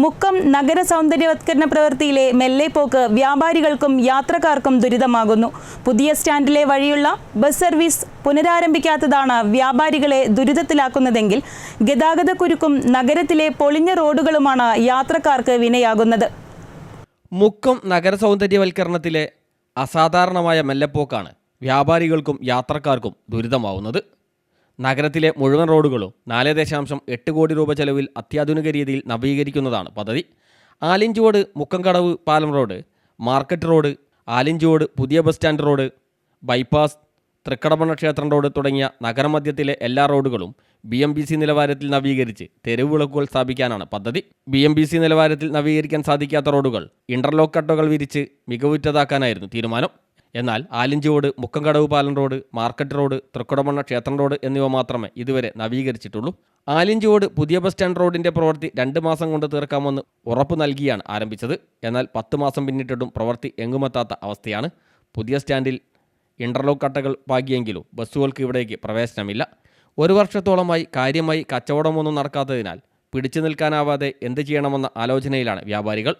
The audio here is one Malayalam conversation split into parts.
മുക്കം നഗര സൗന്ദര്യവത്കരണ പ്രവൃത്തിയിലെ മെല്ലെപ്പോക്ക് വ്യാപാരികൾക്കും യാത്രക്കാർക്കും ദുരിതമാകുന്നു. പുതിയ സ്റ്റാൻഡിലെ വഴിയുള്ള ബസ് സർവീസ് പുനരാരംഭിക്കാത്തതാണ് വ്യാപാരികളെ ദുരിതത്തിലാക്കുന്നതെങ്കിൽ ഗതാഗതക്കുരുക്കും നഗരത്തിലെ പൊളിഞ്ഞ റോഡുകളുമാണ് യാത്രക്കാർക്ക് വിനയാകുന്നത്. മുക്കം നഗര സൗന്ദര്യവൽക്കരണത്തിലെ അസാധാരണമായ മെല്ലെപ്പോക്കാണ് വ്യാപാരികൾക്കും യാത്രക്കാർക്കും ദുരിതമാവുന്നത്. നഗരത്തിലെ മുഴുവൻ റോഡുകളും 4.8 കോടി രൂപ ചെലവിൽ അത്യാധുനിക രീതിയിൽ നവീകരിക്കുന്നതാണ് പദ്ധതി. ആലിഞ്ചുവോട് മുക്കംകടവ് പാലം റോഡ്, മാർക്കറ്റ് റോഡ്, ആലിഞ്ചുവോട് പുതിയ ബസ് സ്റ്റാൻഡ് റോഡ്, ബൈപ്പാസ്, തൃക്കടമണ്ണ ക്ഷേത്രം റോഡ് തുടങ്ങിയ നഗരമധ്യത്തിലെ എല്ലാ റോഡുകളും BMBC നിലവാരത്തിൽ നവീകരിച്ച് തെരുവ് വിളക്കുകൾ സ്ഥാപിക്കാനാണ് പദ്ധതി. BMBC നിലവാരത്തിൽ നവീകരിക്കാൻ സാധിക്കാത്ത റോഡുകൾ ഇന്റർലോക്ക് കട്ടകൾ വിരിച്ച് മികവുറ്റതാക്കാനായിരുന്നു തീരുമാനം. എന്നാൽ ആലിഞ്ചുവോട് മുക്കംകടവ് പാലം റോഡ്, മാർക്കറ്റ് റോഡ്, തൃക്കുടമണ്ണ ക്ഷേത്രം റോഡ് എന്നിവ മാത്രമേ ഇതുവരെ നവീകരിച്ചിട്ടുള്ളൂ. ആലിഞ്ചുവോട് പുതിയ ബസ് സ്റ്റാൻഡ് റോഡിൻ്റെ പ്രവൃത്തി 2 മാസം കൊണ്ട് തീർക്കാമെന്ന് ഉറപ്പ് നൽകിയാണ് ആരംഭിച്ചത്. എന്നാൽ 10 മാസം പിന്നിട്ടിട്ടും പ്രവൃത്തി എങ്ങുമെത്താത്ത അവസ്ഥയാണ്. പുതിയ സ്റ്റാൻഡിൽ ഇന്റർലോക്ക് കട്ടകൾ പാകിയെങ്കിലും ബസ്സുകൾക്ക് ഇവിടേക്ക് പ്രവേശനമില്ല. 1 വർഷത്തോളമായി കാര്യമായി കച്ചവടമൊന്നും നടക്കാത്തതിനാൽ പിടിച്ചു നിൽക്കാനാവാതെ എന്ത് ചെയ്യണമെന്ന ആലോചനയിലാണ് വ്യാപാരികൾ.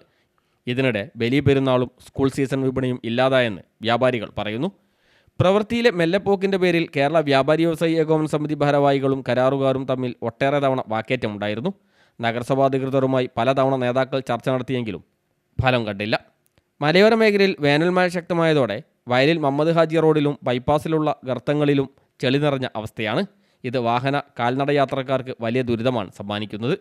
ഇതിനിടെ ബലി പെരുന്നാളും സ്കൂൾ സീസൺ വിപണിയും ഇല്ലാതായെന്ന് വ്യാപാരികൾ പറയുന്നു. പ്രവൃത്തിയിലെ മെല്ലെപ്പോക്കിൻ്റെ പേരിൽ കേരള വ്യാപാരി വ്യവസായി ഏകോപന സമിതി ഭാരവാഹികളും കരാറുകാരും തമ്മിൽ ഒട്ടേറെ തവണ വാക്കേറ്റമുണ്ടായിരുന്നു. നഗരസഭാ അധികൃതരുമായി പലതവണ നേതാക്കൾ ചർച്ച നടത്തിയെങ്കിലും ഫലം കണ്ടില്ല. മലയോര മേഖലയിൽ വേനൽമഴ ശക്തമായതോടെ വയലിൽ മുഹമ്മദ് ഹാജി റോഡിലും ബൈപ്പാസിലുള്ള ഗർത്തങ്ങളിലും ചെളി നിറഞ്ഞ അവസ്ഥയാണ്. ഇത് കാൽനട യാത്രക്കാർക്ക് വലിയ ദുരിതമാണ് സമ്മാനിക്കുന്നത്.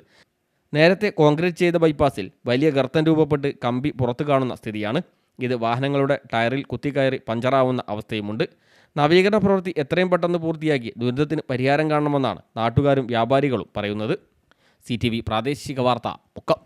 നേരത്തെ കോൺക്രീറ്റ് ചെയ്ത ബൈപ്പാസിൽ വലിയ ഗർത്തം രൂപപ്പെട്ട് കമ്പി പുറത്തു കാണുന്ന സ്ഥിതിയാണ്. ഇത് വാഹനങ്ങളുടെ ടയറിൽ കുത്തിക്കയറി പഞ്ചറാവുന്ന അവസ്ഥയുമുണ്ട്. നവീകരണ പ്രവൃത്തി എത്രയും പെട്ടെന്ന് പൂർത്തിയാക്കി ദുരിതത്തിന് പരിഹാരം കാണണമെന്നാണ് നാട്ടുകാരും വ്യാപാരികളും പറയുന്നത്. CTV പ്രാദേശിക വാർത്ത മുക്കം.